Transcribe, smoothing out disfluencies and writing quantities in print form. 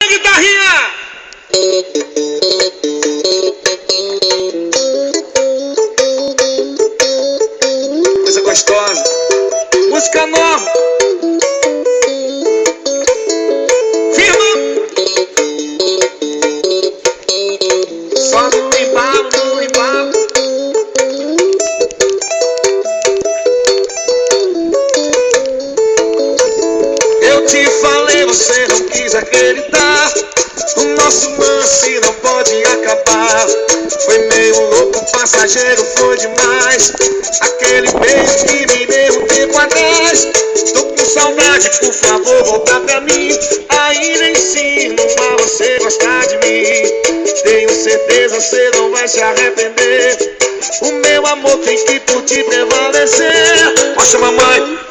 guitarrinha! Coisa gostosa. Música nova. Firma. Só no embalo, no embalo. Eu te falei, você não quis acreditar. O nosso lance não pode acabar. Foi meio louco, passageiro, foi demais. Aquele beijo que me deu um tempo atrás. Tô com saudade, por favor, volta pra mim. Ainda ensino a você gostar de mim. Tenho certeza, você não vai se arrepender. O meu amor tem que por ti prevalecer. Mostra, mamãe.